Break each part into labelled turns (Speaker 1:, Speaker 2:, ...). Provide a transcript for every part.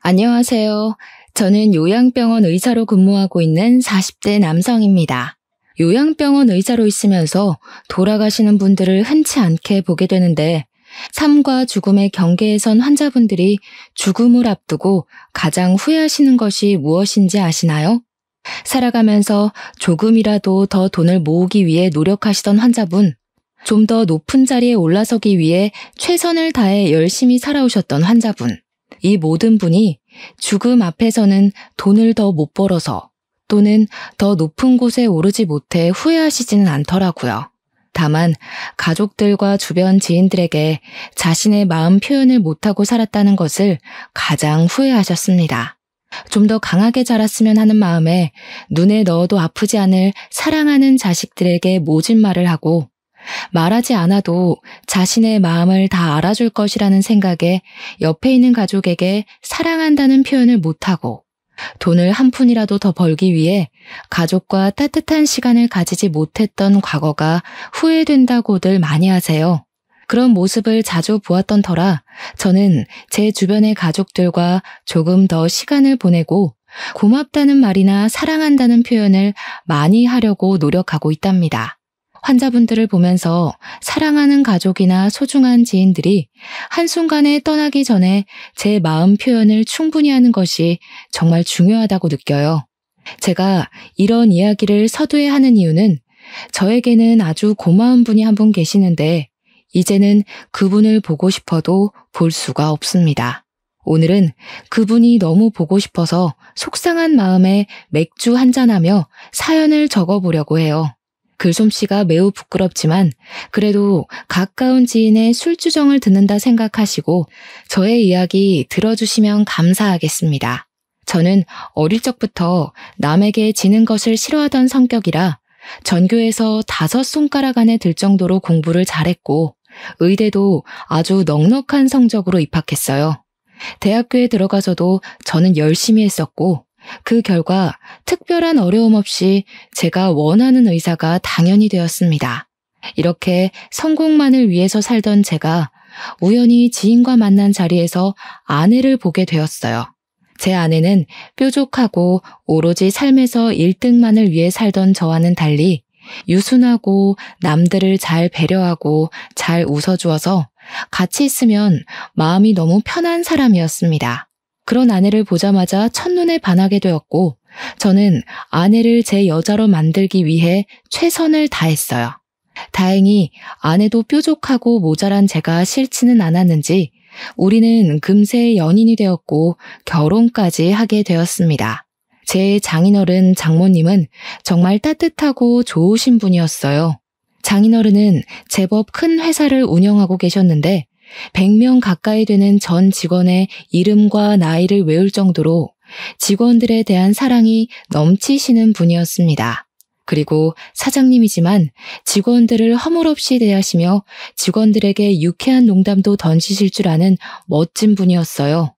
Speaker 1: 안녕하세요. 저는 요양병원 의사로 근무하고 있는 40대 남성입니다. 요양병원 의사로 있으면서 돌아가시는 분들을 흔치 않게 보게 되는데 삶과 죽음의 경계에 선 환자분들이 죽음을 앞두고 가장 후회하시는 것이 무엇인지 아시나요? 살아가면서 조금이라도 더 돈을 모으기 위해 노력하시던 환자분, 좀 더 높은 자리에 올라서기 위해 최선을 다해 열심히 살아오셨던 환자분, 이 모든 분이 죽음 앞에서는 돈을 더 못 벌어서 또는 더 높은 곳에 오르지 못해 후회하시지는 않더라고요. 다만 가족들과 주변 지인들에게 자신의 마음 표현을 못하고 살았다는 것을 가장 후회하셨습니다. 좀 더 강하게 자랐으면 하는 마음에 눈에 넣어도 아프지 않을 사랑하는 자식들에게 모진 말을 하고 말하지 않아도 자신의 마음을 다 알아줄 것이라는 생각에 옆에 있는 가족에게 사랑한다는 표현을 못하고 돈을 한 푼이라도 더 벌기 위해 가족과 따뜻한 시간을 가지지 못했던 과거가 후회된다고들 많이 하세요. 그런 모습을 자주 보았던 터라 저는 제 주변의 가족들과 조금 더 시간을 보내고 고맙다는 말이나 사랑한다는 표현을 많이 하려고 노력하고 있답니다. 환자분들을 보면서 사랑하는 가족이나 소중한 지인들이 한순간에 떠나기 전에 제 마음 표현을 충분히 하는 것이 정말 중요하다고 느껴요. 제가 이런 이야기를 서두에 하는 이유는 저에게는 아주 고마운 분이 한 분 계시는데 이제는 그분을 보고 싶어도 볼 수가 없습니다. 오늘은 그분이 너무 보고 싶어서 속상한 마음에 맥주 한잔하며 사연을 적어보려고 해요. 글솜씨가 매우 부끄럽지만 그래도 가까운 지인의 술주정을 듣는다 생각하시고 저의 이야기 들어주시면 감사하겠습니다. 저는 어릴 적부터 남에게 지는 것을 싫어하던 성격이라 전교에서 5손가락 안에 들 정도로 공부를 잘했고 의대도 아주 넉넉한 성적으로 입학했어요. 대학교에 들어가서도 저는 열심히 했었고 그 결과 특별한 어려움 없이 제가 원하는 의사가 당연히 되었습니다. 이렇게 성공만을 위해서 살던 제가 우연히 지인과 만난 자리에서 아내를 보게 되었어요. 제 아내는 뾰족하고 오로지 삶에서 1등만을 위해 살던 저와는 달리 유순하고 남들을 잘 배려하고 잘 웃어주어서 같이 있으면 마음이 너무 편한 사람이었습니다. 그런 아내를 보자마자 첫눈에 반하게 되었고 저는 아내를 제 여자로 만들기 위해 최선을 다했어요. 다행히 아내도 뾰족하고 모자란 제가 싫지는 않았는지 우리는 금세 연인이 되었고 결혼까지 하게 되었습니다. 제 장인어른 장모님은 정말 따뜻하고 좋으신 분이었어요. 장인어른은 제법 큰 회사를 운영하고 계셨는데 100명 가까이 되는 전 직원의 이름과 나이를 외울 정도로 직원들에 대한 사랑이 넘치시는 분이었습니다. 그리고 사장님이지만 직원들을 허물없이 대하시며 직원들에게 유쾌한 농담도 던지실 줄 아는 멋진 분이었어요.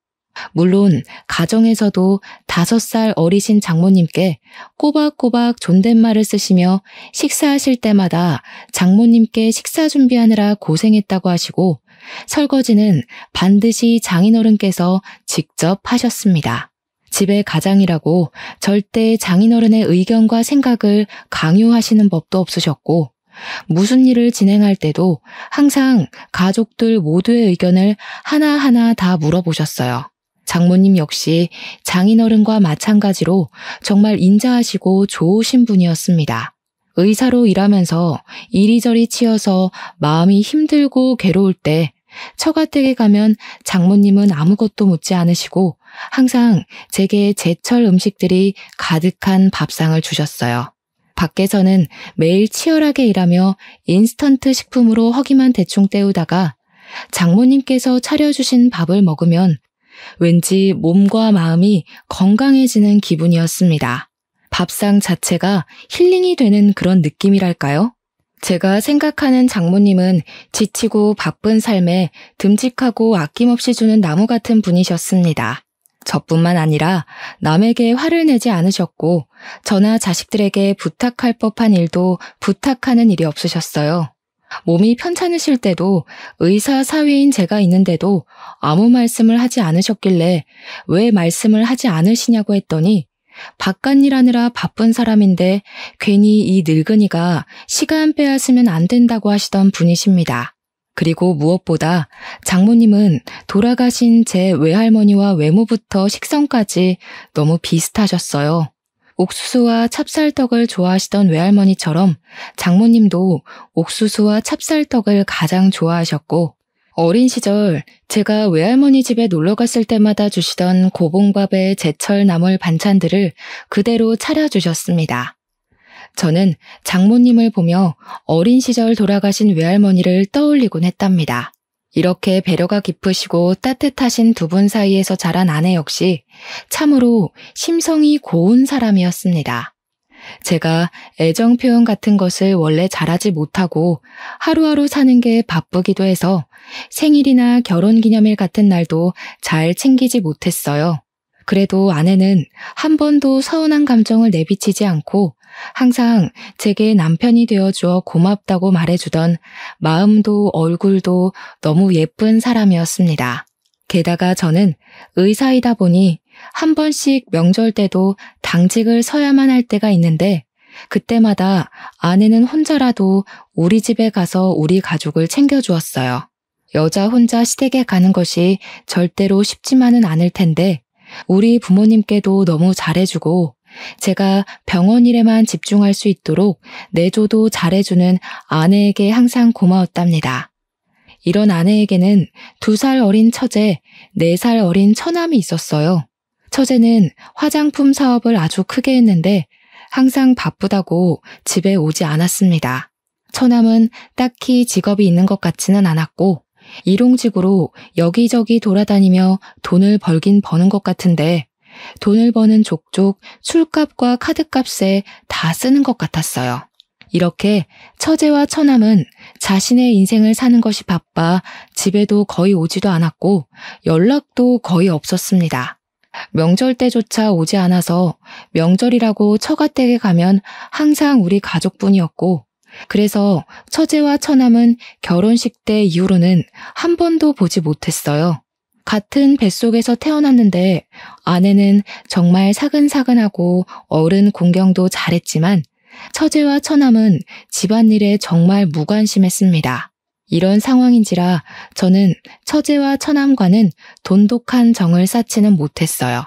Speaker 1: 물론 가정에서도 5살 어리신 장모님께 꼬박꼬박 존댓말을 쓰시며 식사하실 때마다 장모님께 식사 준비하느라 고생했다고 하시고 설거지는 반드시 장인어른께서 직접 하셨습니다. 집의 가장이라고 절대 장인어른의 의견과 생각을 강요하시는 법도 없으셨고 무슨 일을 진행할 때도 항상 가족들 모두의 의견을 하나하나 다 물어보셨어요. 장모님 역시 장인어른과 마찬가지로 정말 인자하시고 좋으신 분이었습니다. 의사로 일하면서 이리저리 치여서 마음이 힘들고 괴로울 때 처가댁에 가면 장모님은 아무것도 묻지 않으시고 항상 제게 제철 음식들이 가득한 밥상을 주셨어요. 밖에서는 매일 치열하게 일하며 인스턴트 식품으로 허기만 대충 때우다가 장모님께서 차려주신 밥을 먹으면 왠지 몸과 마음이 건강해지는 기분이었습니다. 밥상 자체가 힐링이 되는 그런 느낌이랄까요? 제가 생각하는 장모님은 지치고 바쁜 삶에 듬직하고 아낌없이 주는 나무 같은 분이셨습니다. 저뿐만 아니라 남에게 화를 내지 않으셨고 저나 자식들에게 부탁할 법한 일도 부탁하는 일이 없으셨어요. 몸이 편찮으실 때도 의사 사위인 제가 있는데도 아무 말씀을 하지 않으셨길래 왜 말씀을 하지 않으시냐고 했더니 바깥일 하느라 바쁜 사람인데 괜히 이 늙은이가 시간 빼앗으면 안 된다고 하시던 분이십니다. 그리고 무엇보다 장모님은 돌아가신 제 외할머니와 외모부터 식성까지 너무 비슷하셨어요. 옥수수와 찹쌀떡을 좋아하시던 외할머니처럼 장모님도 옥수수와 찹쌀떡을 가장 좋아하셨고, 어린 시절 제가 외할머니 집에 놀러 갔을 때마다 주시던 고봉밥에 제철 나물 반찬들을 그대로 차려주셨습니다. 저는 장모님을 보며 어린 시절 돌아가신 외할머니를 떠올리곤 했답니다. 이렇게 배려가 깊으시고 따뜻하신 두 분 사이에서 자란 아내 역시 참으로 심성이 고운 사람이었습니다. 제가 애정 표현 같은 것을 원래 잘하지 못하고 하루하루 사는 게 바쁘기도 해서 생일이나 결혼기념일 같은 날도 잘 챙기지 못했어요. 그래도 아내는 한 번도 서운한 감정을 내비치지 않고 항상 제게 남편이 되어주어 고맙다고 말해주던 마음도 얼굴도 너무 예쁜 사람이었습니다. 게다가 저는 의사이다 보니 한 번씩 명절 때도 당직을 서야만 할 때가 있는데 그때마다 아내는 혼자라도 우리 집에 가서 우리 가족을 챙겨주었어요. 여자 혼자 시댁에 가는 것이 절대로 쉽지만은 않을 텐데 우리 부모님께도 너무 잘해주고 제가 병원 일에만 집중할 수 있도록 내조도 잘해주는 아내에게 항상 고마웠답니다. 이런 아내에게는 2살 어린 처제, 4살 어린 처남이 있었어요. 처제는 화장품 사업을 아주 크게 했는데 항상 바쁘다고 집에 오지 않았습니다. 처남은 딱히 직업이 있는 것 같지는 않았고 일용직으로 여기저기 돌아다니며 돈을 벌긴 버는 것 같은데 돈을 버는 족족 술값과 카드값에 다 쓰는 것 같았어요. 이렇게 처제와 처남은 자신의 인생을 사는 것이 바빠 집에도 거의 오지도 않았고 연락도 거의 없었습니다. 명절 때조차 오지 않아서 명절이라고 처가댁에 가면 항상 우리 가족뿐이었고 그래서 처제와 처남은 결혼식 때 이후로는 한 번도 보지 못했어요. 같은 뱃속에서 태어났는데 아내는 정말 사근사근하고 어른 공경도 잘했지만 처제와 처남은 집안일에 정말 무관심했습니다. 이런 상황인지라 저는 처제와 처남과는 돈독한 정을 쌓지는 못했어요.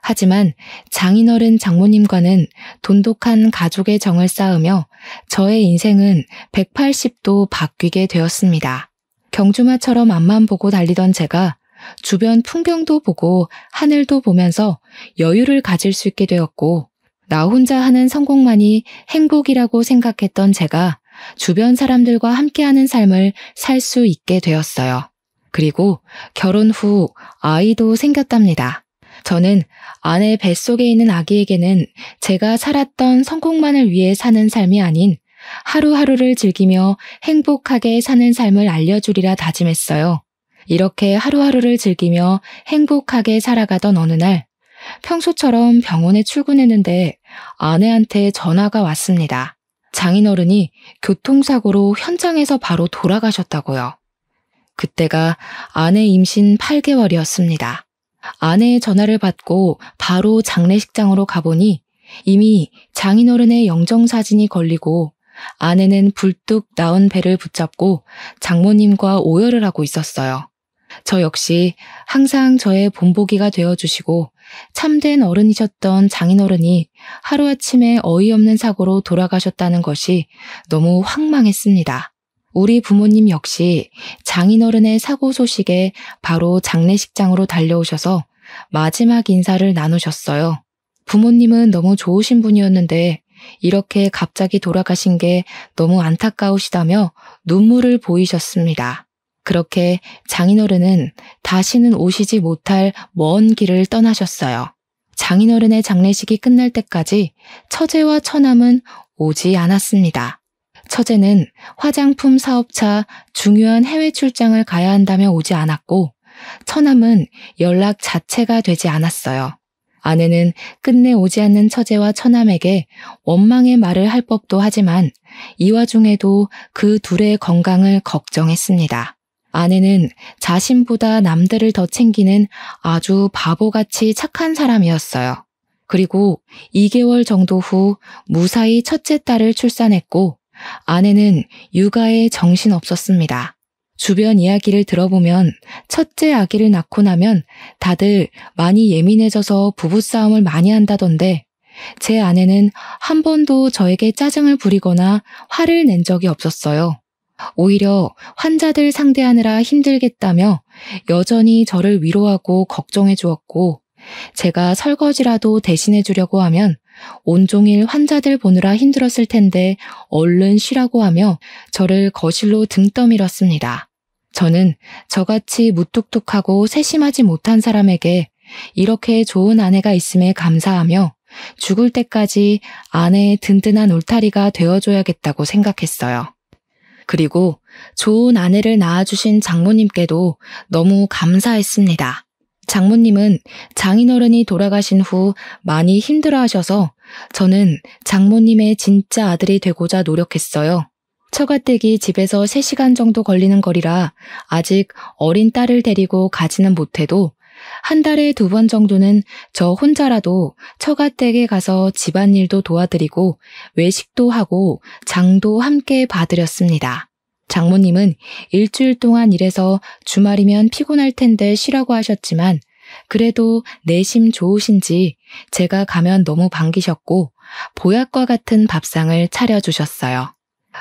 Speaker 1: 하지만 장인어른 장모님과는 돈독한 가족의 정을 쌓으며 저의 인생은 180도 바뀌게 되었습니다. 경주마처럼 앞만 보고 달리던 제가 주변 풍경도 보고 하늘도 보면서 여유를 가질 수 있게 되었고 나 혼자 하는 성공만이 행복이라고 생각했던 제가 주변 사람들과 함께하는 삶을 살 수 있게 되었어요. 그리고 결혼 후 아이도 생겼답니다. 저는 아내 뱃속에 있는 아기에게는 제가 살았던 성공만을 위해 사는 삶이 아닌 하루하루를 즐기며 행복하게 사는 삶을 알려주리라 다짐했어요. 이렇게 하루하루를 즐기며 행복하게 살아가던 어느 날 평소처럼 병원에 출근했는데 아내한테 전화가 왔습니다. 장인어른이 교통사고로 현장에서 바로 돌아가셨다고요. 그때가 아내 임신 8개월이었습니다. 아내의 전화를 받고 바로 장례식장으로 가보니 이미 장인어른의 영정사진이 걸리고 아내는 불뚝 나온 배를 붙잡고 장모님과 오열을 하고 있었어요. 저 역시 항상 저의 본보기가 되어주시고 참된 어른이셨던 장인어른이 하루아침에 어이없는 사고로 돌아가셨다는 것이 너무 황망했습니다. 우리 부모님 역시 장인어른의 사고 소식에 바로 장례식장으로 달려오셔서 마지막 인사를 나누셨어요. 부모님은 너무 좋으신 분이었는데 이렇게 갑자기 돌아가신 게 너무 안타까우시다며 눈물을 보이셨습니다. 그렇게 장인어른은 다시는 오시지 못할 먼 길을 떠나셨어요. 장인어른의 장례식이 끝날 때까지 처제와 처남은 오지 않았습니다. 처제는 화장품 사업차 중요한 해외 출장을 가야 한다며 오지 않았고 처남은 연락 자체가 되지 않았어요. 아내는 끝내 오지 않는 처제와 처남에게 원망의 말을 할 법도 하지만 이 와중에도 그 둘의 건강을 걱정했습니다. 아내는 자신보다 남들을 더 챙기는 아주 바보같이 착한 사람이었어요. 그리고 2개월 정도 후 무사히 첫째 딸을 출산했고 아내는 육아에 정신없었습니다. 주변 이야기를 들어보면 첫째 아기를 낳고 나면 다들 많이 예민해져서 부부싸움을 많이 한다던데 제 아내는 한 번도 저에게 짜증을 부리거나 화를 낸 적이 없었어요. 오히려 환자들 상대하느라 힘들겠다며 여전히 저를 위로하고 걱정해 주었고 제가 설거지라도 대신해 주려고 하면 온종일 환자들 보느라 힘들었을 텐데 얼른 쉬라고 하며 저를 거실로 등 떠밀었습니다. 저는 저같이 무뚝뚝하고 세심하지 못한 사람에게 이렇게 좋은 아내가 있음에 감사하며 죽을 때까지 아내의 든든한 울타리가 되어줘야겠다고 생각했어요. 그리고 좋은 아내를 낳아주신 장모님께도 너무 감사했습니다. 장모님은 장인어른이 돌아가신 후 많이 힘들어하셔서 저는 장모님의 진짜 아들이 되고자 노력했어요. 처가댁이 집에서 3시간 정도 걸리는 거리라 아직 어린 딸을 데리고 가지는 못해도 한 달에 2번 정도는 저 혼자라도 처가댁에 가서 집안일도 도와드리고 외식도 하고 장도 함께 봐드렸습니다. 장모님은 일주일 동안 일해서 주말이면 피곤할 텐데 쉬라고 하셨지만 그래도 내심 좋으신지 제가 가면 너무 반기셨고 보약과 같은 밥상을 차려주셨어요.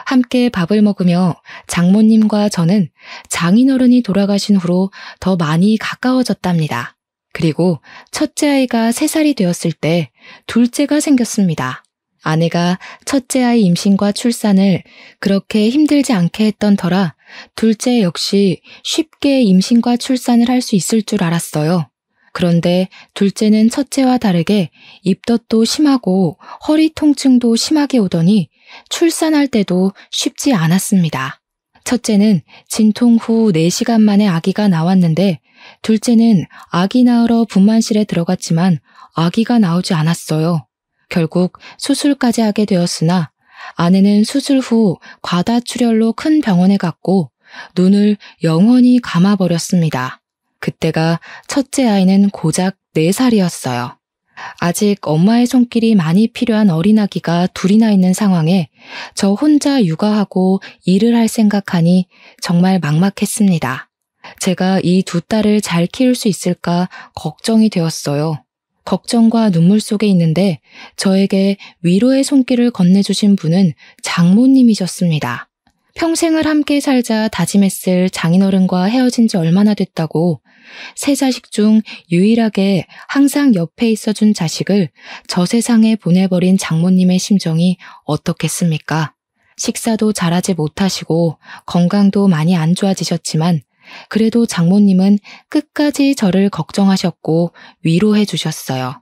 Speaker 1: 함께 밥을 먹으며 장모님과 저는 장인어른이 돌아가신 후로 더 많이 가까워졌답니다. 그리고 첫째 아이가 3살이 되었을 때 둘째가 생겼습니다. 아내가 첫째 아이 임신과 출산을 그렇게 힘들지 않게 했던 터라 둘째 역시 쉽게 임신과 출산을 할 수 있을 줄 알았어요. 그런데 둘째는 첫째와 다르게 입덧도 심하고 허리 통증도 심하게 오더니 출산할 때도 쉽지 않았습니다. 첫째는 진통 후 4시간 만에 아기가 나왔는데 둘째는 아기 낳으러 분만실에 들어갔지만 아기가 나오지 않았어요. 결국 수술까지 하게 되었으나 아내는 수술 후 과다출혈로 큰 병원에 갔고 눈을 영원히 감아버렸습니다. 그때가 첫째 아이는 고작 4살이었어요. 아직 엄마의 손길이 많이 필요한 어린아기가 둘이나 있는 상황에 저 혼자 육아하고 일을 할 생각하니 정말 막막했습니다. 제가 이 2딸을 잘 키울 수 있을까 걱정이 되었어요. 걱정과 눈물 속에 있는데 저에게 위로의 손길을 건네주신 분은 장모님이셨습니다. 평생을 함께 살자 다짐했을 장인어른과 헤어진 지 얼마나 됐다고 3자식 중 유일하게 항상 옆에 있어준 자식을 저 세상에 보내버린 장모님의 심정이 어떻겠습니까? 식사도 잘하지 못하시고 건강도 많이 안 좋아지셨지만 그래도 장모님은 끝까지 저를 걱정하셨고 위로해 주셨어요.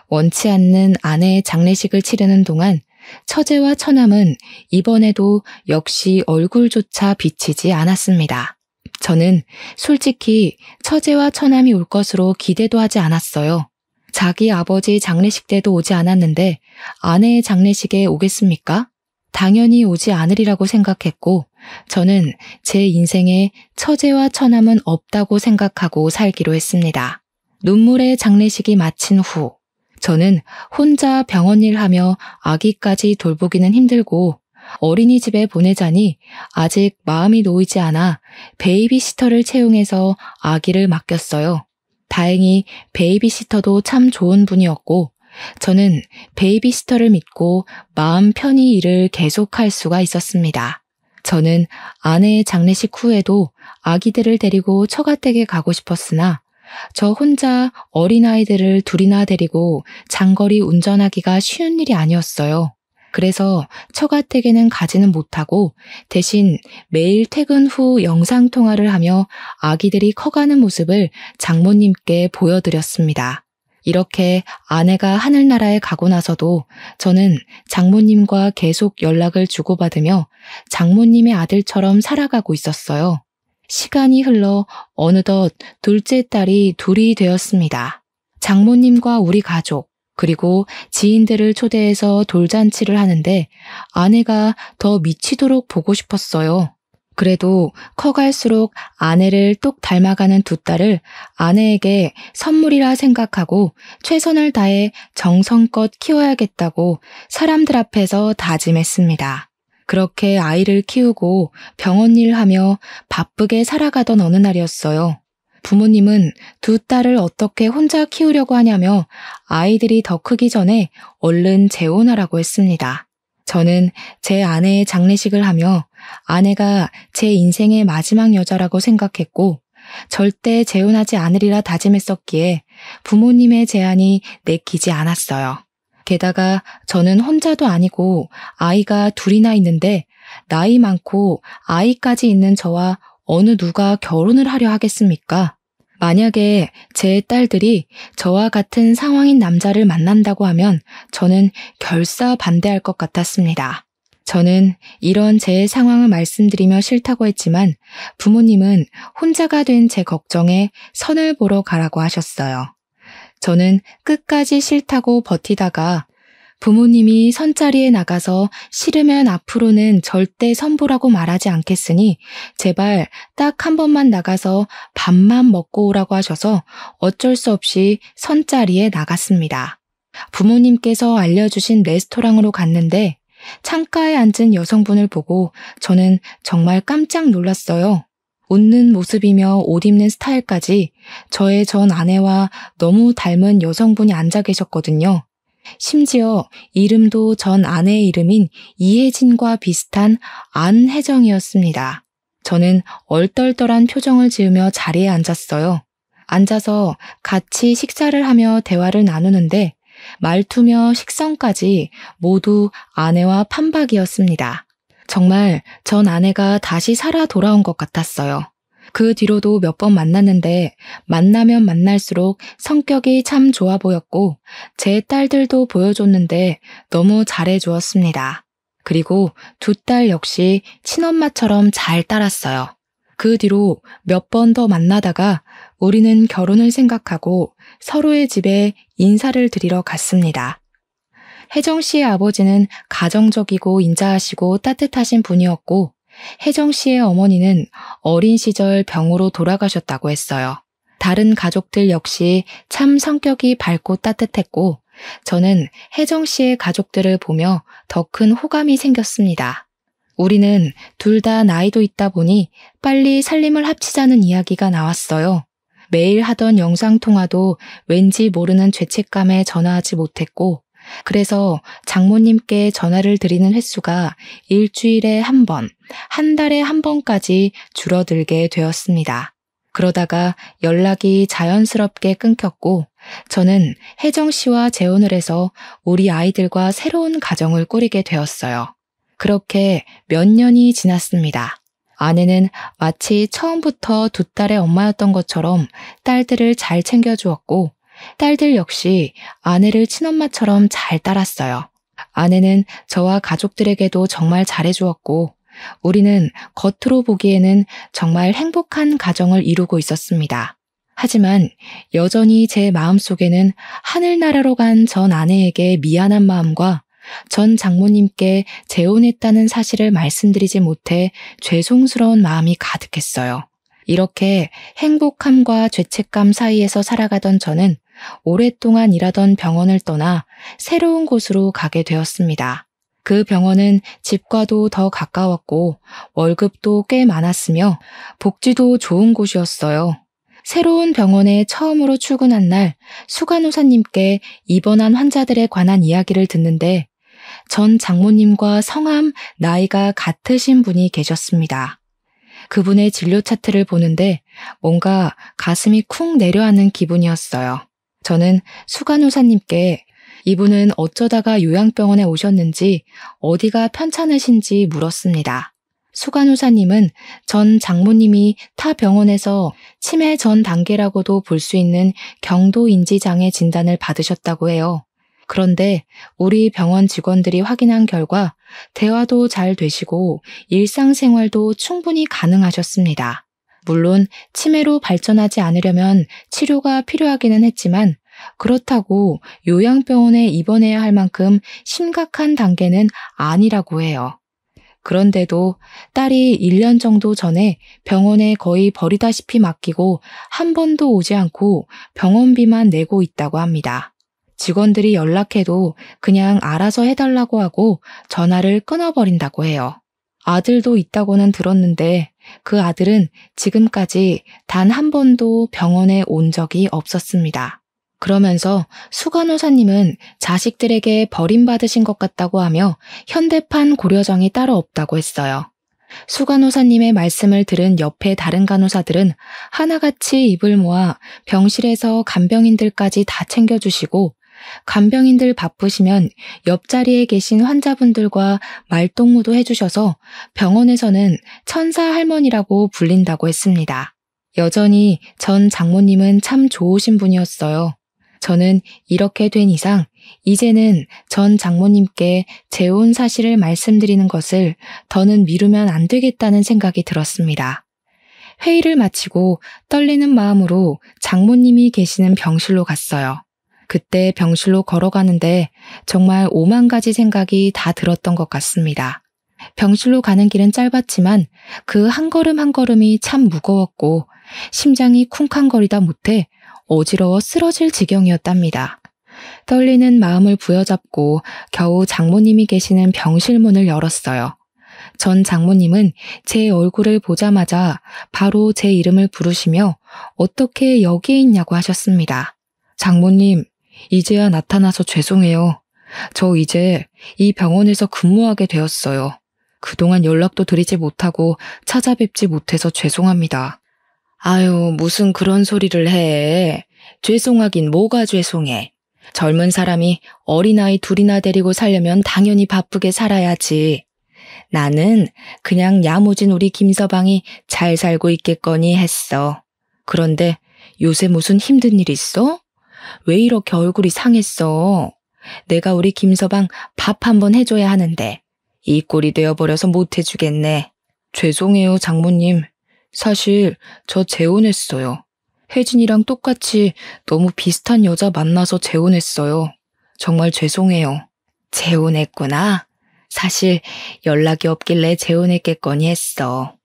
Speaker 1: 원치 않는 아내의 장례식을 치르는 동안 처제와 처남은 이번에도 역시 얼굴조차 비치지 않았습니다. 저는 솔직히 처제와 처남이 올 것으로 기대도 하지 않았어요. 자기 아버지 장례식 때도 오지 않았는데 아내의 장례식에 오겠습니까? 당연히 오지 않으리라고 생각했고 저는 제 인생에 처제와 처남은 없다고 생각하고 살기로 했습니다. 눈물의 장례식이 마친 후 저는 혼자 병원 일하며 아기까지 돌보기는 힘들고 어린이집에 보내자니 아직 마음이 놓이지 않아 베이비시터를 채용해서 아기를 맡겼어요. 다행히 베이비시터도 참 좋은 분이었고 저는 베이비시터를 믿고 마음 편히 일을 계속할 수가 있었습니다. 저는 아내의 장례식 후에도 아기들을 데리고 처가댁에 가고 싶었으나 저 혼자 어린아이들을 둘이나 데리고 장거리 운전하기가 쉬운 일이 아니었어요. 그래서 처가댁에는 가지는 못하고 대신 매일 퇴근 후 영상통화를 하며 아기들이 커가는 모습을 장모님께 보여드렸습니다. 이렇게 아내가 하늘나라에 가고 나서도 저는 장모님과 계속 연락을 주고받으며 장모님의 아들처럼 살아가고 있었어요. 시간이 흘러 어느덧 둘째 딸이 둘이 되었습니다. 장모님과 우리 가족, 그리고 지인들을 초대해서 돌잔치를 하는데 아내가 더 미치도록 보고 싶었어요. 그래도 커갈수록 아내를 똑 닮아가는 두 딸을 아내에게 선물이라 생각하고 최선을 다해 정성껏 키워야겠다고 사람들 앞에서 다짐했습니다. 그렇게 아이를 키우고 병원 일 하며 바쁘게 살아가던 어느 날이었어요. 부모님은 두 딸을 어떻게 혼자 키우려고 하냐며 아이들이 더 크기 전에 얼른 재혼하라고 했습니다. 저는 제 아내의 장례식을 하며 아내가 제 인생의 마지막 여자라고 생각했고 절대 재혼하지 않으리라 다짐했었기에 부모님의 제안이 내키지 않았어요. 게다가 저는 혼자도 아니고 아이가 둘이나 있는데 나이 많고 아이까지 있는 저와 어느 누가 결혼을 하려 하겠습니까? 만약에 제 딸들이 저와 같은 상황인 남자를 만난다고 하면 저는 결사 반대할 것 같았습니다. 저는 이런 제 상황을 말씀드리며 싫다고 했지만 부모님은 혼자가 된 제 걱정에 선을 보러 가라고 하셨어요. 저는 끝까지 싫다고 버티다가 부모님이 선자리에 나가서 싫으면 앞으로는 절대 선보라고 말하지 않겠으니 제발 딱 한 번만 나가서 밥만 먹고 오라고 하셔서 어쩔 수 없이 선자리에 나갔습니다. 부모님께서 알려주신 레스토랑으로 갔는데 창가에 앉은 여성분을 보고 저는 정말 깜짝 놀랐어요. 웃는 모습이며 옷 입는 스타일까지 저의 전 아내와 너무 닮은 여성분이 앉아 계셨거든요. 심지어 이름도 전 아내의 이름인 이혜진과 비슷한 안혜정이었습니다. 저는 얼떨떨한 표정을 지으며 자리에 앉았어요. 앉아서 같이 식사를 하며 대화를 나누는데 말투며 식성까지 모두 아내와 판박이었습니다. 정말 전 아내가 다시 살아 돌아온 것 같았어요. 그 뒤로도 몇 번 만났는데 만나면 만날수록 성격이 참 좋아 보였고 제 딸들도 보여줬는데 너무 잘해주었습니다. 그리고 두 딸 역시 친엄마처럼 잘 따랐어요. 그 뒤로 몇 번 더 만나다가 우리는 결혼을 생각하고 서로의 집에 인사를 드리러 갔습니다. 혜정 씨의 아버지는 가정적이고 인자하시고 따뜻하신 분이었고 혜정 씨의 어머니는 어린 시절 병으로 돌아가셨다고 했어요. 다른 가족들 역시 참 성격이 밝고 따뜻했고 저는 혜정 씨의 가족들을 보며 더 큰 호감이 생겼습니다. 우리는 둘 다 나이도 있다 보니 빨리 살림을 합치자는 이야기가 나왔어요. 매일 하던 영상통화도 왠지 모르는 죄책감에 전화하지 못했고 그래서 장모님께 전화를 드리는 횟수가 일주일에 한 번, 한 달에 한 번까지 줄어들게 되었습니다. 그러다가 연락이 자연스럽게 끊겼고 저는 혜정 씨와 재혼을 해서 우리 아이들과 새로운 가정을 꾸리게 되었어요. 그렇게 몇 년이 지났습니다. 아내는 마치 처음부터 두 딸의 엄마였던 것처럼 딸들을 잘 챙겨주었고 딸들 역시 아내를 친엄마처럼 잘 따랐어요. 아내는 저와 가족들에게도 정말 잘해주었고 우리는 겉으로 보기에는 정말 행복한 가정을 이루고 있었습니다. 하지만 여전히 제 마음속에는 하늘나라로 간 전 아내에게 미안한 마음과 전 장모님께 재혼했다는 사실을 말씀드리지 못해 죄송스러운 마음이 가득했어요. 이렇게 행복함과 죄책감 사이에서 살아가던 저는 오랫동안 일하던 병원을 떠나 새로운 곳으로 가게 되었습니다. 그 병원은 집과도 더 가까웠고 월급도 꽤 많았으며 복지도 좋은 곳이었어요. 새로운 병원에 처음으로 출근한 날 수간호사님께 입원한 환자들에 관한 이야기를 듣는데 전 장모님과 성함, 나이가 같으신 분이 계셨습니다. 그분의 진료 차트를 보는데 뭔가 가슴이 쿵 내려앉는 기분이었어요. 저는 수간호사님께 이분은 어쩌다가 요양병원에 오셨는지 어디가 편찮으신지 물었습니다. 수간호사님은 전 장모님이 타 병원에서 치매 전 단계라고도 볼 수 있는 경도인지장애 진단을 받으셨다고 해요. 그런데 우리 병원 직원들이 확인한 결과 대화도 잘 되시고 일상생활도 충분히 가능하셨습니다. 물론 치매로 발전하지 않으려면 치료가 필요하기는 했지만 그렇다고 요양병원에 입원해야 할 만큼 심각한 단계는 아니라고 해요. 그런데도 딸이 1년 정도 전에 병원에 거의 버리다시피 맡기고 한 번도 오지 않고 병원비만 내고 있다고 합니다. 직원들이 연락해도 그냥 알아서 해달라고 하고 전화를 끊어버린다고 해요. 아들도 있다고는 들었는데 그 아들은 지금까지 단 한 번도 병원에 온 적이 없었습니다. 그러면서 수간호사님은 자식들에게 버림받으신 것 같다고 하며 현대판 고려정이 따로 없다고 했어요. 수간호사님의 말씀을 들은 옆에 다른 간호사들은 하나같이 입을 모아 병실에서 간병인들까지 다 챙겨주시고 간병인들 바쁘시면 옆자리에 계신 환자분들과 말동무도 해주셔서 병원에서는 천사 할머니라고 불린다고 했습니다. 여전히 전 장모님은 참 좋으신 분이었어요. 저는 이렇게 된 이상 이제는 전 장모님께 재혼 사실을 말씀드리는 것을 더는 미루면 안 되겠다는 생각이 들었습니다. 회의를 마치고 떨리는 마음으로 장모님이 계시는 병실로 갔어요. 그때 병실로 걸어가는데 정말 5만 가지 생각이 다 들었던 것 같습니다. 병실로 가는 길은 짧았지만 그 한 걸음 한 걸음이 참 무거웠고 심장이 쿵쾅거리다 못해 어지러워 쓰러질 지경이었답니다. 떨리는 마음을 부여잡고 겨우 장모님이 계시는 병실 문을 열었어요. 전 장모님은 제 얼굴을 보자마자 바로 제 이름을 부르시며 어떻게 여기에 있냐고 하셨습니다. 장모님, 이제야 나타나서 죄송해요. 저 이제 이 병원에서 근무하게 되었어요. 그동안 연락도 드리지 못하고 찾아뵙지 못해서 죄송합니다. 아유, 무슨 그런 소리를 해. 죄송하긴 뭐가 죄송해. 젊은 사람이 어린아이 둘이나 데리고 살려면 당연히 바쁘게 살아야지. 나는 그냥 야무진 우리 김서방이 잘 살고 있겠거니 했어. 그런데 요새 무슨 힘든 일 있어? 왜 이렇게 얼굴이 상했어? 내가 우리 김서방 밥 한번 해줘야 하는데 이 꼴이 되어버려서 못 해주겠네. 죄송해요, 장모님. 사실 저 재혼했어요. 혜진이랑 똑같이 너무 비슷한 여자 만나서 재혼했어요. 정말 죄송해요. 재혼했구나. 사실 연락이 없길래 재혼했겠거니 했어.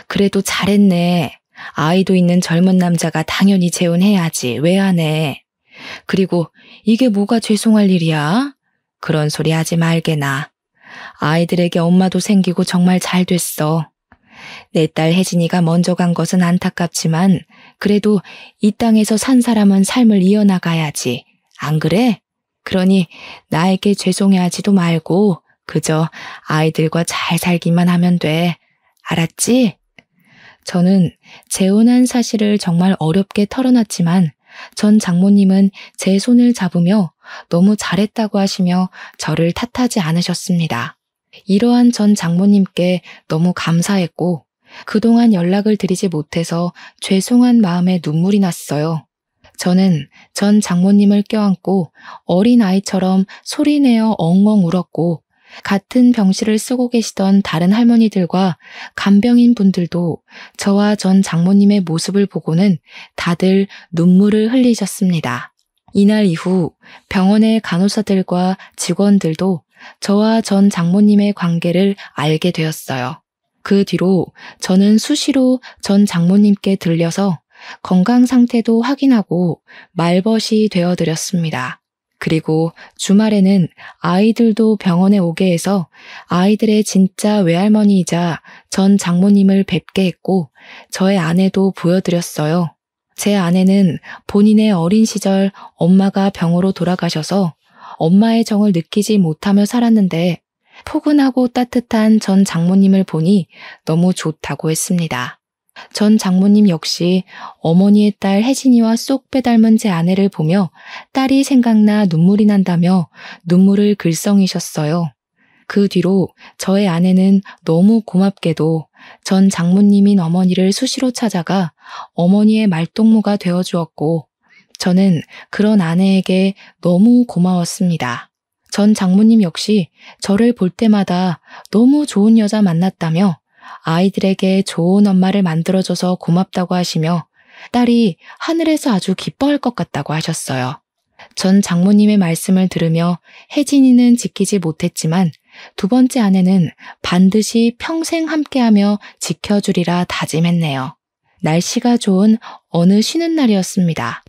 Speaker 1: 그래도 잘했네. 아이도 있는 젊은 남자가 당연히 재혼해야지. 왜 안 해? 그리고 이게 뭐가 죄송할 일이야? 그런 소리 하지 말게나. 아이들에게 엄마도 생기고 정말 잘 됐어. 내 딸 혜진이가 먼저 간 것은 안타깝지만 그래도 이 땅에서 산 사람은 삶을 이어나가야지. 안 그래? 그러니 나에게 죄송해하지도 말고 그저 아이들과 잘 살기만 하면 돼. 알았지? 저는 재혼한 사실을 정말 어렵게 털어놨지만 전 장모님은 제 손을 잡으며 너무 잘했다고 하시며 저를 탓하지 않으셨습니다. 이러한 전 장모님께 너무 감사했고 그동안 연락을 드리지 못해서 죄송한 마음에 눈물이 났어요. 저는 전 장모님을 껴안고 어린아이처럼 소리내어 엉엉 울었고 같은 병실을 쓰고 계시던 다른 할머니들과 간병인 분들도 저와 전 장모님의 모습을 보고는 다들 눈물을 흘리셨습니다. 이날 이후 병원의 간호사들과 직원들도 저와 전 장모님의 관계를 알게 되었어요. 그 뒤로 저는 수시로 전 장모님께 들려서 건강 상태도 확인하고 말벗이 되어드렸습니다. 그리고 주말에는 아이들도 병원에 오게 해서 아이들의 진짜 외할머니이자 전 장모님을 뵙게 했고 저의 아내도 보여드렸어요. 제 아내는 본인의 어린 시절 엄마가 병으로 돌아가셔서 엄마의 정을 느끼지 못하며 살았는데 포근하고 따뜻한 전 장모님을 보니 너무 좋다고 했습니다. 전 장모님 역시 어머니의 딸 혜진이와 쏙 빼닮은 제 아내를 보며 딸이 생각나 눈물이 난다며 눈물을 글썽이셨어요. 그 뒤로 저의 아내는 너무 고맙게도 전 장모님인 어머니를 수시로 찾아가 어머니의 말동무가 되어주었고 저는 그런 아내에게 너무 고마웠습니다. 전 장모님 역시 저를 볼 때마다 너무 좋은 여자 만났다며 아이들에게 좋은 엄마를 만들어줘서 고맙다고 하시며 딸이 하늘에서 아주 기뻐할 것 같다고 하셨어요. 전 장모님의 말씀을 들으며 혜진이는 지키지 못했지만 두 번째 아내는 반드시 평생 함께하며 지켜주리라 다짐했네요. 날씨가 좋은 어느 쉬는 날이었습니다.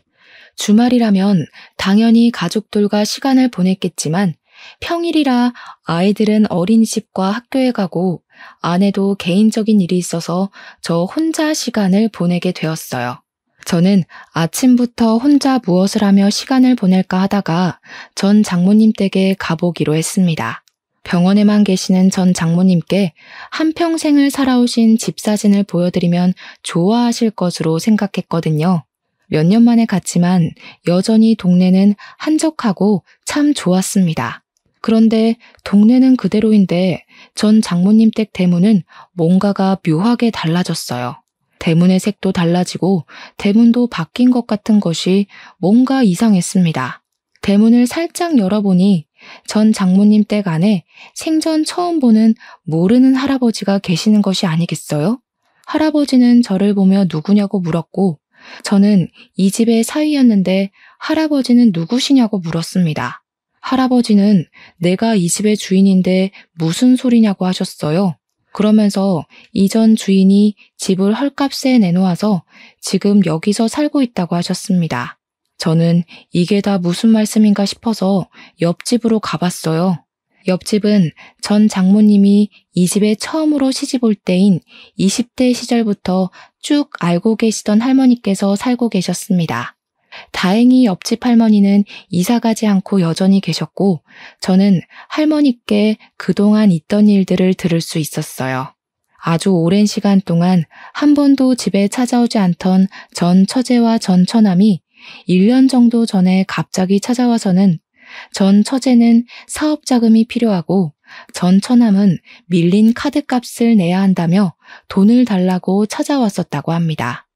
Speaker 1: 주말이라면 당연히 가족들과 시간을 보냈겠지만 평일이라 아이들은 어린이집과 학교에 가고 아내도 개인적인 일이 있어서 저 혼자 시간을 보내게 되었어요. 저는 아침부터 혼자 무엇을 하며 시간을 보낼까 하다가 전 장모님 댁에 가보기로 했습니다. 병원에만 계시는 전 장모님께 한평생을 살아오신 집 사진을 보여드리면 좋아하실 것으로 생각했거든요. 몇 년 만에 갔지만 여전히 동네는 한적하고 참 좋았습니다. 그런데 동네는 그대로인데 전 장모님 댁 대문은 뭔가가 묘하게 달라졌어요. 대문의 색도 달라지고 대문도 바뀐 것 같은 것이 뭔가 이상했습니다. 대문을 살짝 열어보니 전 장모님 댁 안에 생전 처음 보는 모르는 할아버지가 계시는 것이 아니겠어요? 할아버지는 저를 보며 누구냐고 물었고 저는 이 집의 사위였는데 할아버지는 누구시냐고 물었습니다. 할아버지는 내가 이 집의 주인인데 무슨 소리냐고 하셨어요. 그러면서 이전 주인이 집을 헐값에 내놓아서 지금 여기서 살고 있다고 하셨습니다. 저는 이게 다 무슨 말씀인가 싶어서 옆집으로 가봤어요. 옆집은 전 장모님이 이 집에 처음으로 시집 올 때인 20대 시절부터 쭉 알고 계시던 할머니께서 살고 계셨습니다. 다행히 옆집 할머니는 이사가지 않고 여전히 계셨고 저는 할머니께 그동안 있던 일들을 들을 수 있었어요. 아주 오랜 시간 동안 한 번도 집에 찾아오지 않던 전 처제와 전 처남이 1년 정도 전에 갑자기 찾아와서는 전 처제는 사업 자금이 필요하고 전 처남은 밀린 카드값을 내야 한다며 돈을 달라고 찾아왔었다고 합니다.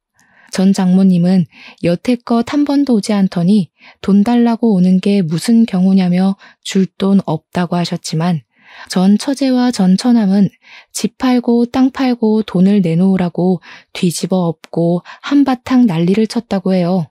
Speaker 1: 전 장모님은 여태껏 한 번도 오지 않더니 돈 달라고 오는 게 무슨 경우냐며 줄 돈 없다고 하셨지만 전 처제와 전 처남은 집 팔고 땅 팔고 돈을 내놓으라고 뒤집어 엎고 한바탕 난리를 쳤다고 해요.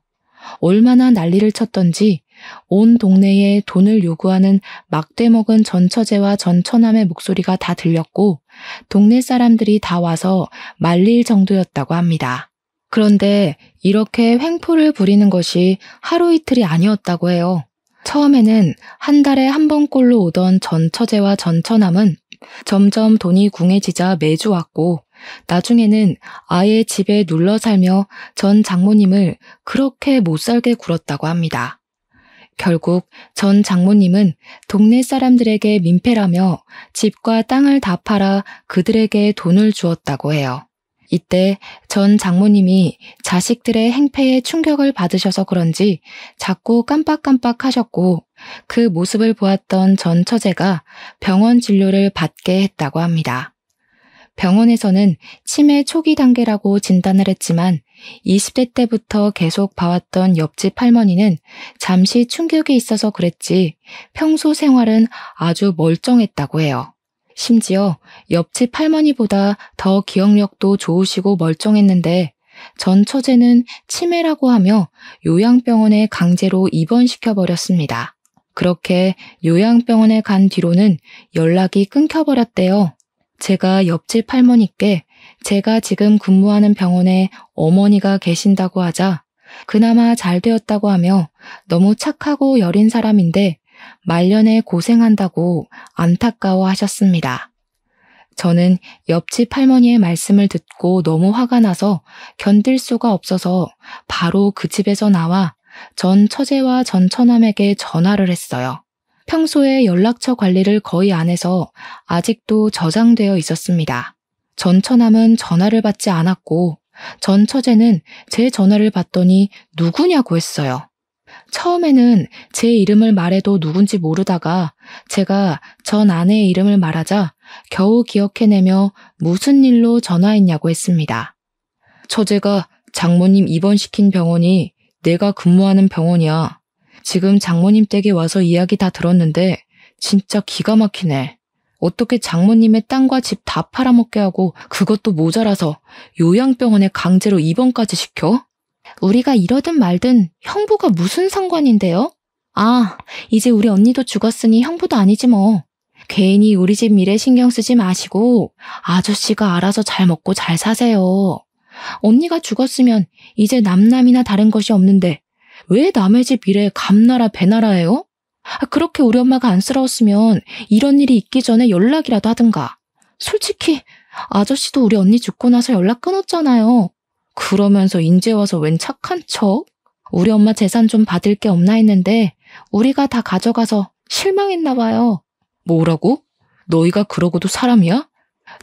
Speaker 1: 얼마나 난리를 쳤던지 온 동네에 돈을 요구하는 막대 먹은 전 처제와 전 처남의 목소리가 다 들렸고 동네 사람들이 다 와서 말릴 정도였다고 합니다. 그런데 이렇게 횡포를 부리는 것이 하루 이틀이 아니었다고 해요. 처음에는 한 달에 한 번꼴로 오던 전 처제와 전 처남은 점점 돈이 궁해지자 매주 왔고 나중에는 아예 집에 눌러 살며 전 장모님을 그렇게 못살게 굴었다고 합니다. 결국 전 장모님은 동네 사람들에게 민폐라며 집과 땅을 다 팔아 그들에게 돈을 주었다고 해요. 이때 전 장모님이 자식들의 행패에 충격을 받으셔서 그런지 자꾸 깜빡깜빡 하셨고 그 모습을 보았던 전 처제가 병원 진료를 받게 했다고 합니다. 병원에서는 치매 초기 단계라고 진단을 했지만 20대 때부터 계속 봐왔던 옆집 할머니는 잠시 충격이 있어서 그랬지 평소 생활은 아주 멀쩡했다고 해요. 심지어 옆집 할머니보다 더 기억력도 좋으시고 멀쩡했는데 전 처제는 치매라고 하며 요양병원에 강제로 입원시켜버렸습니다. 그렇게 요양병원에 간 뒤로는 연락이 끊겨버렸대요. 제가 옆집 할머니께 제가 지금 근무하는 병원에 어머니가 계신다고 하자 그나마 잘 되었다고 하며 너무 착하고 여린 사람인데 말년에 고생한다고 안타까워 하셨습니다. 저는 옆집 할머니의 말씀을 듣고 너무 화가 나서 견딜 수가 없어서 바로 그 집에서 나와 전 처제와 전 처남에게 전화를 했어요. 평소에 연락처 관리를 거의 안 해서 아직도 저장되어 있었습니다. 전 처남은 전화를 받지 않았고 전 처제는 제 전화를 받더니 누구냐고 했어요. 처음에는 제 이름을 말해도 누군지 모르다가 제가 전 아내의 이름을 말하자 겨우 기억해내며 무슨 일로 전화했냐고 했습니다. 처제가 장모님 입원시킨 병원이 내가 근무하는 병원이야. 지금 장모님 댁에 와서 이야기 다 들었는데 진짜 기가 막히네. 어떻게 장모님의 땅과 집 다 팔아먹게 하고 그것도 모자라서 요양병원에 강제로 입원까지 시켜? 우리가 이러든 말든 형부가 무슨 상관인데요? 아, 이제 우리 언니도 죽었으니 형부도 아니지 뭐. 괜히 우리 집 미래 신경 쓰지 마시고 아저씨가 알아서 잘 먹고 잘 사세요. 언니가 죽었으면 이제 남남이나 다른 것이 없는데 왜 남의 집 미래에 감나라 배나라예요? 그렇게 우리 엄마가 안쓰러웠으면 이런 일이 있기 전에 연락이라도 하든가. 솔직히 아저씨도 우리 언니 죽고 나서 연락 끊었잖아요. 그러면서 인제 와서 웬 착한 척? 우리 엄마 재산 좀 받을 게 없나 했는데 우리가 다 가져가서 실망했나 봐요. 뭐라고? 너희가 그러고도 사람이야?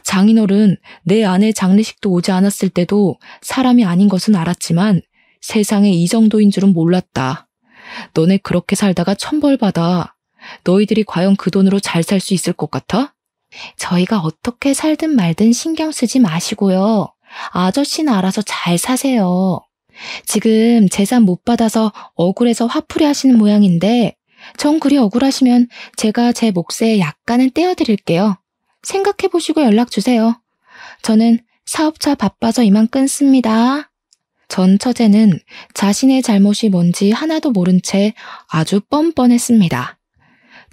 Speaker 1: 장인어른, 내 아내 장례식도 오지 않았을 때도 사람이 아닌 것은 알았지만 세상에 이 정도인 줄은 몰랐다. 너네 그렇게 살다가 천벌받아. 너희들이 과연 그 돈으로 잘 살 수 있을 것 같아? 저희가 어떻게 살든 말든 신경 쓰지 마시고요. 아저씨는 알아서 잘 사세요. 지금 재산 못 받아서 억울해서 화풀이 하시는 모양인데 정 그리 억울하시면 제가 제 몫에 약간은 떼어드릴게요. 생각해보시고 연락 주세요. 저는 사업차 바빠서 이만 끊습니다. 전 처제는 자신의 잘못이 뭔지 하나도 모른 채 아주 뻔뻔했습니다.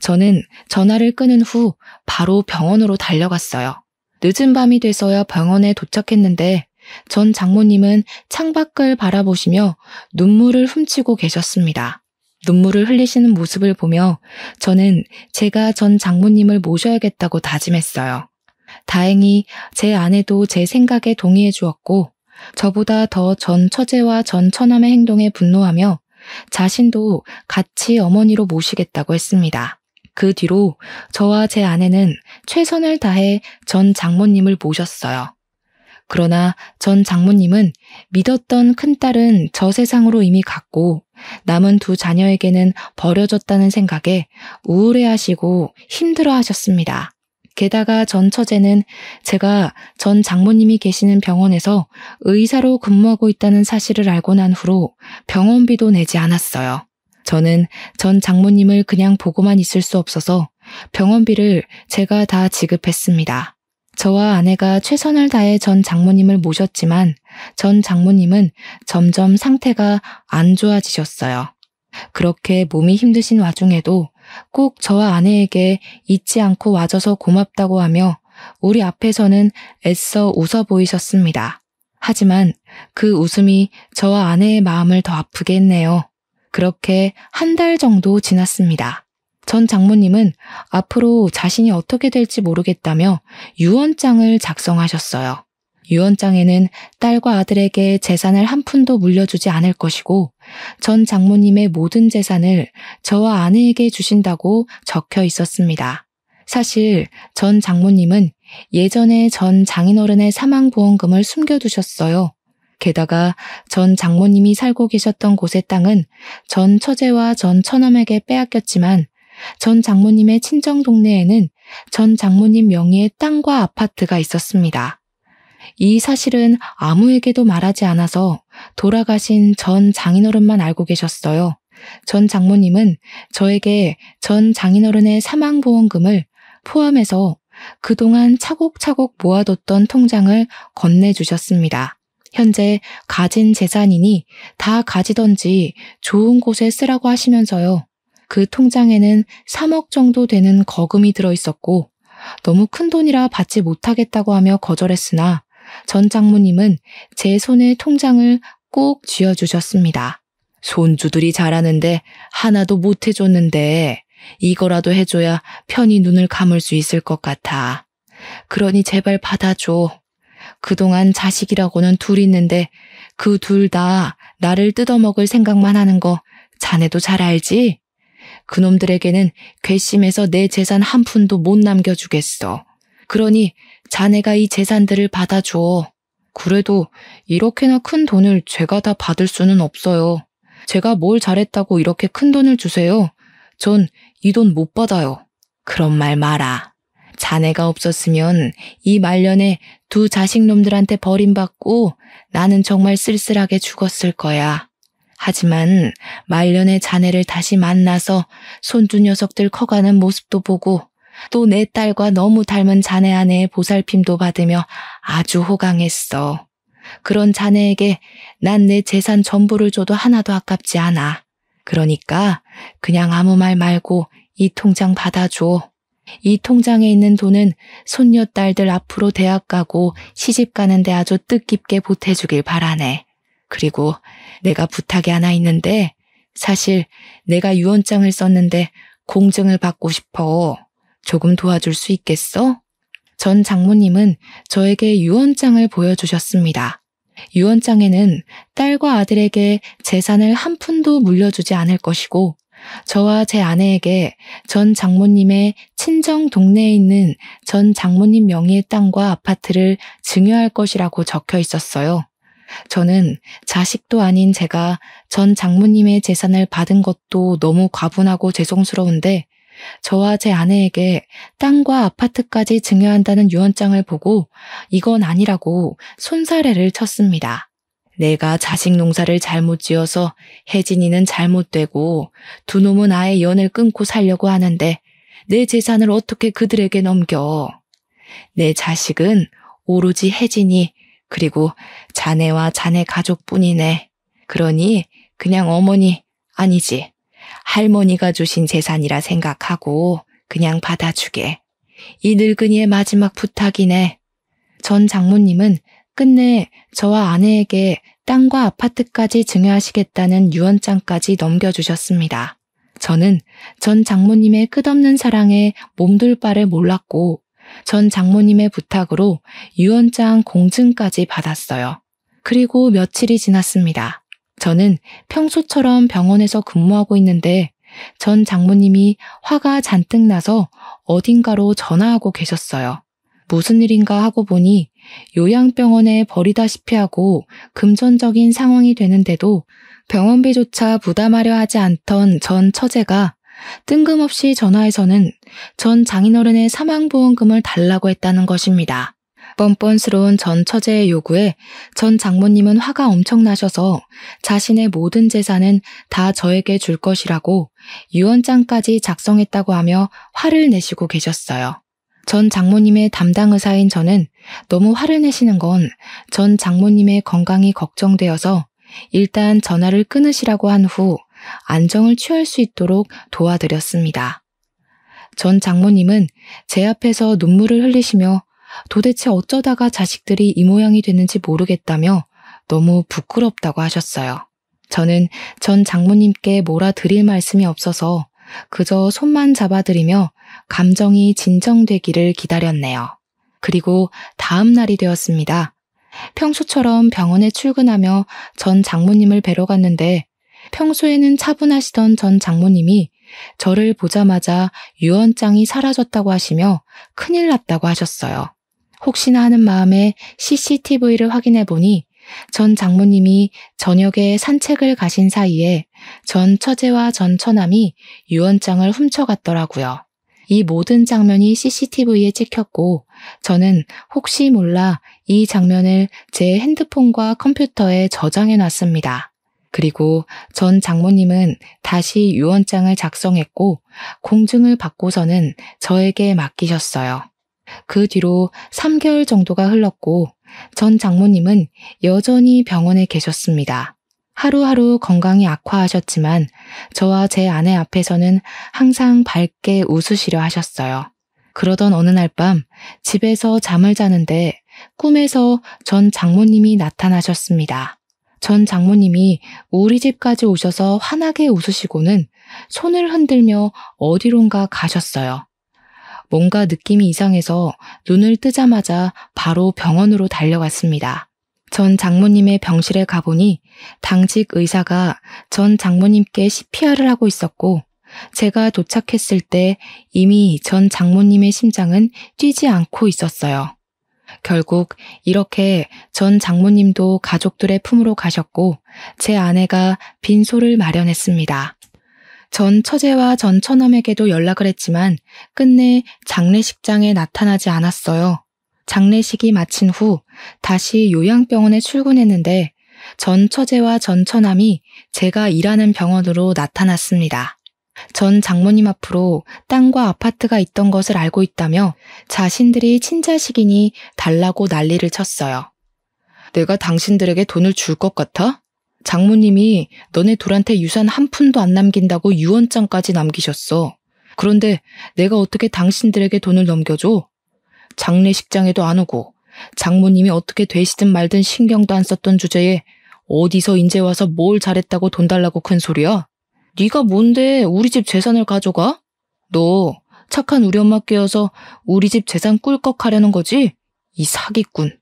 Speaker 1: 저는 전화를 끊은 후 바로 병원으로 달려갔어요. 늦은 밤이 돼서야 병원에 도착했는데 전 장모님은 창밖을 바라보시며 눈물을 훔치고 계셨습니다. 눈물을 흘리시는 모습을 보며 저는 제가 전 장모님을 모셔야겠다고 다짐했어요. 다행히 제 아내도 제 생각에 동의해 주었고 저보다 더 전 처제와 전 처남의 행동에 분노하며 자신도 같이 어머니로 모시겠다고 했습니다. 그 뒤로 저와 제 아내는 최선을 다해 전 장모님을 모셨어요. 그러나 전 장모님은 믿었던 큰딸은 저 세상으로 이미 갔고 남은 두 자녀에게는 버려졌다는 생각에 우울해하시고 힘들어하셨습니다. 게다가 전 처제는 제가 전 장모님이 계시는 병원에서 의사로 근무하고 있다는 사실을 알고 난 후로 병원비도 내지 않았어요. 저는 전 장모님을 그냥 보고만 있을 수 없어서 병원비를 제가 다 지급했습니다. 저와 아내가 최선을 다해 전 장모님을 모셨지만 전 장모님은 점점 상태가 안 좋아지셨어요. 그렇게 몸이 힘드신 와중에도 꼭 저와 아내에게 잊지 않고 와줘서 고맙다고 하며 우리 앞에서는 애써 웃어 보이셨습니다. 하지만 그 웃음이 저와 아내의 마음을 더 아프게 했네요. 그렇게 한 달 정도 지났습니다. 전 장모님은 앞으로 자신이 어떻게 될지 모르겠다며 유언장을 작성하셨어요. 유언장에는 딸과 아들에게 재산을 한 푼도 물려주지 않을 것이고 전 장모님의 모든 재산을 저와 아내에게 주신다고 적혀 있었습니다. 사실 전 장모님은 예전에 전 장인어른의 사망보험금을 숨겨두셨어요. 게다가 전 장모님이 살고 계셨던 곳의 땅은 전 처제와 전 처남에게 빼앗겼지만 전 장모님의 친정 동네에는 전 장모님 명의의 땅과 아파트가 있었습니다. 이 사실은 아무에게도 말하지 않아서 돌아가신 전 장인어른만 알고 계셨어요. 전 장모님은 저에게 전 장인어른의 사망보험금을 포함해서 그동안 차곡차곡 모아뒀던 통장을 건네주셨습니다. 현재 가진 재산이니 다 가지던지 좋은 곳에 쓰라고 하시면서요. 그 통장에는 3억 정도 되는 거금이 들어있었고 너무 큰 돈이라 받지 못하겠다고 하며 거절했으나 전 장모님은 제 손에 통장을 꼭 쥐어주셨습니다. 손주들이 잘하는데 하나도 못 해줬는데 이거라도 해줘야 편히 눈을 감을 수 있을 것 같아. 그러니 제발 받아줘. 그동안 자식이라고는 둘 있는데 그 둘 다 나를 뜯어먹을 생각만 하는 거 자네도 잘 알지? 그놈들에게는 괘씸해서 내 재산 한 푼도 못 남겨주겠어. 그러니 자네가 이 재산들을 받아줘. 그래도 이렇게나 큰 돈을 제가 다 받을 수는 없어요. 제가 뭘 잘했다고 이렇게 큰 돈을 주세요. 전 이 돈 못 받아요. 그런 말 마라. 자네가 없었으면 이 말년에 두 자식놈들한테 버림받고 나는 정말 쓸쓸하게 죽었을 거야. 하지만 말년에 자네를 다시 만나서 손주 녀석들 커가는 모습도 보고 또 내 딸과 너무 닮은 자네 아내의 보살핌도 받으며 아주 호강했어. 그런 자네에게 난 내 재산 전부를 줘도 하나도 아깝지 않아. 그러니까 그냥 아무 말 말고 이 통장 받아줘. 이 통장에 있는 돈은 손녀딸들 앞으로 대학 가고 시집 가는데 아주 뜻깊게 보태주길 바라네. 그리고 내가 부탁이 하나 있는데 사실 내가 유언장을 썼는데 공증을 받고 싶어. 조금 도와줄 수 있겠어? 전 장모님은 저에게 유언장을 보여주셨습니다. 유언장에는 딸과 아들에게 재산을 한 푼도 물려주지 않을 것이고 저와 제 아내에게 전 장모님의 친정 동네에 있는 전 장모님 명의의 땅과 아파트를 증여할 것이라고 적혀 있었어요. 저는 자식도 아닌 제가 전 장모님의 재산을 받은 것도 너무 과분하고 죄송스러운데 저와 제 아내에게 땅과 아파트까지 증여한다는 유언장을 보고 이건 아니라고 손사래를 쳤습니다. 내가 자식 농사를 잘못 지어서 혜진이는 잘못되고 두 놈은 아예 연을 끊고 살려고 하는데 내 재산을 어떻게 그들에게 넘겨. 내 자식은 오로지 혜진이 그리고 자네와 자네 가족뿐이네. 그러니 그냥 어머니 아니지 할머니가 주신 재산이라 생각하고 그냥 받아주게. 이 늙은이의 마지막 부탁이네. 전 장모님은 끝내 저와 아내에게 땅과 아파트까지 증여하시겠다는 유언장까지 넘겨주셨습니다. 저는 전 장모님의 끝없는 사랑에 몸둘 바를 몰랐고 전 장모님의 부탁으로 유언장 공증까지 받았어요. 그리고 며칠이 지났습니다. 저는 평소처럼 병원에서 근무하고 있는데 전 장모님이 화가 잔뜩 나서 어딘가로 전화하고 계셨어요. 무슨 일인가 하고 보니 요양병원에 버리다시피 하고 금전적인 상황이 되는데도 병원비조차 부담하려 하지 않던 전 처제가 뜬금없이 전화해서는 전 장인어른의 사망보험금을 달라고 했다는 것입니다. 뻔뻔스러운 전 처제의 요구에 전 장모님은 화가 엄청 나셔서 자신의 모든 재산은 다 저에게 줄 것이라고 유언장까지 작성했다고 하며 화를 내시고 계셨어요. 전 장모님의 담당 의사인 저는 너무 화를 내시는 건 전 장모님의 건강이 걱정되어서 일단 전화를 끊으시라고 한 후 안정을 취할 수 있도록 도와드렸습니다. 전 장모님은 제 앞에서 눈물을 흘리시며 도대체 어쩌다가 자식들이 이 모양이 됐는지 모르겠다며 너무 부끄럽다고 하셨어요. 저는 전 장모님께 뭐라 드릴 말씀이 없어서 그저 손만 잡아드리며 감정이 진정되기를 기다렸네요. 그리고 다음 날이 되었습니다. 평소처럼 병원에 출근하며 전 장모님을 뵈러 갔는데 평소에는 차분하시던 전 장모님이 저를 보자마자 유언장이 사라졌다고 하시며 큰일 났다고 하셨어요. 혹시나 하는 마음에 CCTV를 확인해 보니 전 장모님이 저녁에 산책을 가신 사이에 전 처제와 전 처남이 유언장을 훔쳐갔더라고요. 이 모든 장면이 CCTV에 찍혔고 저는 혹시 몰라 이 장면을 제 핸드폰과 컴퓨터에 저장해 놨습니다. 그리고 전 장모님은 다시 유언장을 작성했고 공증을 받고서는 저에게 맡기셨어요. 그 뒤로 3개월 정도가 흘렀고 전 장모님은 여전히 병원에 계셨습니다. 하루하루 건강이 악화하셨지만 저와 제 아내 앞에서는 항상 밝게 웃으시려 하셨어요. 그러던 어느 날 밤 집에서 잠을 자는데 꿈에서 전 장모님이 나타나셨습니다. 전 장모님이 우리 집까지 오셔서 환하게 웃으시고는 손을 흔들며 어디론가 가셨어요. 뭔가 느낌이 이상해서 눈을 뜨자마자 바로 병원으로 달려갔습니다. 전 장모님의 병실에 가보니 당직 의사가 전 장모님께 CPR을 하고 있었고 제가 도착했을 때 이미 전 장모님의 심장은 뛰지 않고 있었어요. 결국 이렇게 전 장모님도 가족들의 품으로 가셨고 제 아내가 빈소를 마련했습니다. 전 처제와 전 처남에게도 연락을 했지만 끝내 장례식장에 나타나지 않았어요. 장례식이 마친 후 다시 요양병원에 출근했는데 전 처제와 전 처남이 제가 일하는 병원으로 나타났습니다. 전 장모님 앞으로 땅과 아파트가 있던 것을 알고 있다며 자신들이 친자식이니 달라고 난리를 쳤어요. 내가 당신들에게 돈을 줄 것 같아? 장모님이 너네 둘한테 유산 한 푼도 안 남긴다고 유언장까지 남기셨어. 그런데 내가 어떻게 당신들에게 돈을 넘겨줘? 장례식장에도 안 오고 장모님이 어떻게 되시든 말든 신경도 안 썼던 주제에 어디서 인제 와서 뭘 잘했다고 돈 달라고 큰 소리야? 네가 뭔데 우리 집 재산을 가져가? 너 착한 우리 엄마 깨어서 우리 집 재산 꿀꺽 하려는 거지? 이 사기꾼.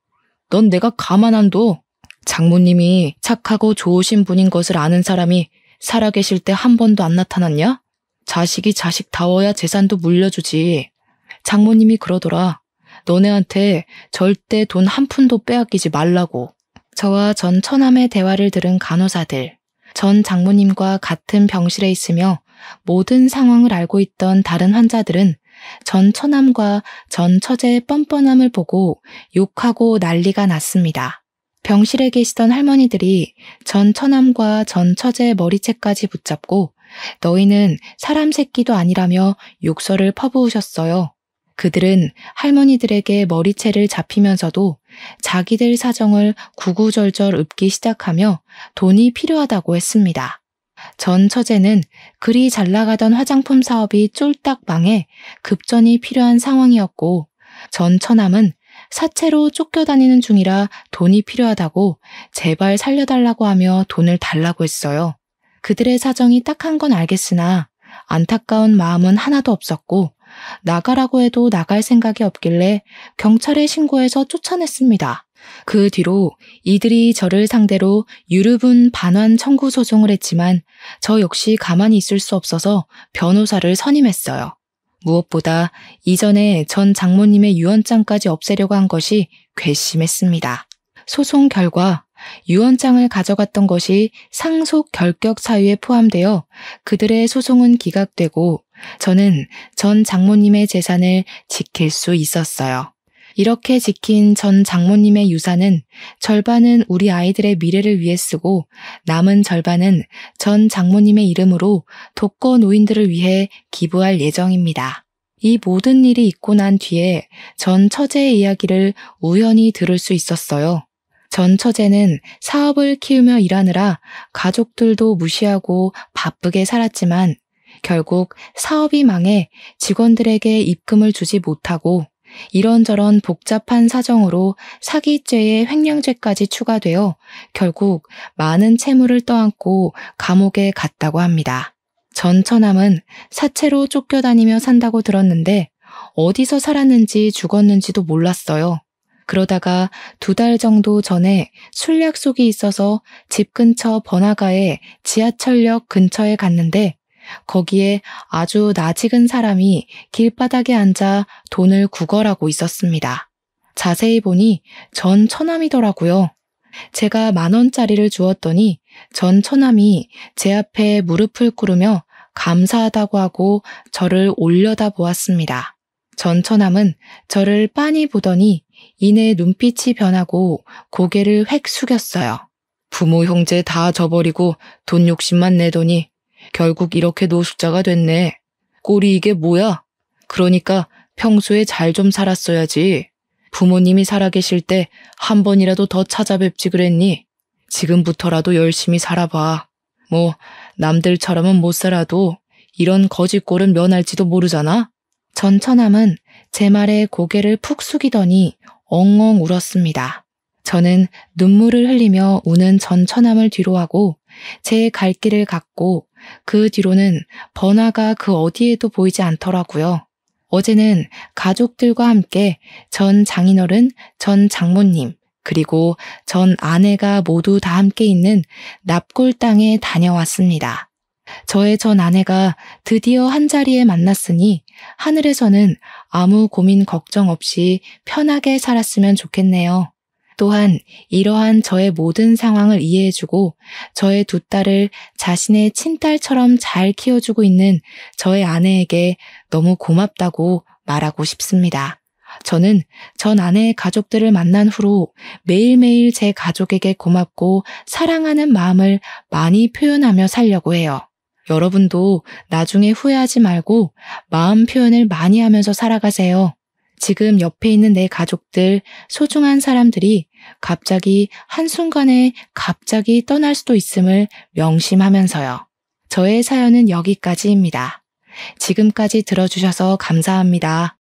Speaker 1: 넌 내가 가만 안 둬. 장모님이 착하고 좋으신 분인 것을 아는 사람이 살아계실 때 한 번도 안 나타났냐? 자식이 자식다워야 재산도 물려주지. 장모님이 그러더라. 너네한테 절대 돈 한 푼도 빼앗기지 말라고. 저와 전 처남의 대화를 들은 간호사들, 전 장모님과 같은 병실에 있으며 모든 상황을 알고 있던 다른 환자들은 전 처남과 전 처제의 뻔뻔함을 보고 욕하고 난리가 났습니다. 병실에 계시던 할머니들이 전 처남과 전 처제의 머리채까지 붙잡고 너희는 사람 새끼도 아니라며 욕설을 퍼부으셨어요. 그들은 할머니들에게 머리채를 잡히면서도 자기들 사정을 구구절절 읊기 시작하며 돈이 필요하다고 했습니다. 전 처제는 그리 잘 나가던 화장품 사업이 쫄딱 망해 급전이 필요한 상황이었고 전 처남은 사채로 쫓겨다니는 중이라 돈이 필요하다고 제발 살려달라고 하며 돈을 달라고 했어요. 그들의 사정이 딱한 건 알겠으나 안타까운 마음은 하나도 없었고 나가라고 해도 나갈 생각이 없길래 경찰에 신고해서 쫓아냈습니다. 그 뒤로 이들이 저를 상대로 유류분 반환 청구 소송을 했지만 저 역시 가만히 있을 수 없어서 변호사를 선임했어요. 무엇보다 이전에 전 장모님의 유언장까지 없애려고 한 것이 괘씸했습니다. 소송 결과 유언장을 가져갔던 것이 상속 결격 사유에 포함되어 그들의 소송은 기각되고 저는 전 장모님의 재산을 지킬 수 있었어요. 이렇게 지킨 전 장모님의 유산은 절반은 우리 아이들의 미래를 위해 쓰고 남은 절반은 전 장모님의 이름으로 독거 노인들을 위해 기부할 예정입니다. 이 모든 일이 있고 난 뒤에 전 처제의 이야기를 우연히 들을 수 있었어요. 전 처제는 사업을 키우며 일하느라 가족들도 무시하고 바쁘게 살았지만 결국 사업이 망해 직원들에게 입금을 주지 못하고 이런저런 복잡한 사정으로 사기죄에 횡령죄까지 추가되어 결국 많은 채무를 떠안고 감옥에 갔다고 합니다. 전 처남은 사채로 쫓겨다니며 산다고 들었는데 어디서 살았는지 죽었는지도 몰랐어요. 그러다가 2달 정도 전에 술 약속이 있어서 집 근처 번화가의 지하철역 근처에 갔는데 거기에 아주 낯익은 사람이 길바닥에 앉아 돈을 구걸하고 있었습니다. 자세히 보니 전 처남이더라고요. 제가 10,000원짜리를 주었더니 전 처남이 제 앞에 무릎을 꿇으며 감사하다고 하고 저를 올려다 보았습니다. 전 처남은 저를 빤히 보더니 이내 눈빛이 변하고 고개를 획 숙였어요. 부모 형제 다 저버리고 돈 욕심만 내더니 결국 이렇게 노숙자가 됐네. 꼴이 이게 뭐야? 그러니까 평소에 잘 좀 살았어야지. 부모님이 살아계실 때 한 번이라도 더 찾아뵙지 그랬니? 지금부터라도 열심히 살아봐. 뭐 남들처럼은 못 살아도 이런 거지 꼴은 면할지도 모르잖아. 전 처남은 제 말에 고개를 푹 숙이더니 엉엉 울었습니다. 저는 눈물을 흘리며 우는 전 처남을 뒤로하고 제 갈 길을 갔고 그 뒤로는 번화가 그 어디에도 보이지 않더라고요. 어제는 가족들과 함께 전 장인어른, 전 장모님, 그리고 전 아내가 모두 다 함께 있는 납골당에 다녀왔습니다. 저의 전 아내가 드디어 한자리에 만났으니 하늘에서는 아무 고민 걱정 없이 편하게 살았으면 좋겠네요. 또한 이러한 저의 모든 상황을 이해해주고 저의 2딸을 자신의 친딸처럼 잘 키워주고 있는 저의 아내에게 너무 고맙다고 말하고 싶습니다. 저는 전 아내의 가족들을 만난 후로 매일매일 제 가족에게 고맙고 사랑하는 마음을 많이 표현하며 살려고 해요. 여러분도 나중에 후회하지 말고 마음 표현을 많이 하면서 살아가세요. 지금 옆에 있는 내 가족들, 소중한 사람들이 갑자기 한순간에 갑자기 떠날 수도 있음을 명심하면서요. 저의 사연은 여기까지입니다. 지금까지 들어주셔서 감사합니다.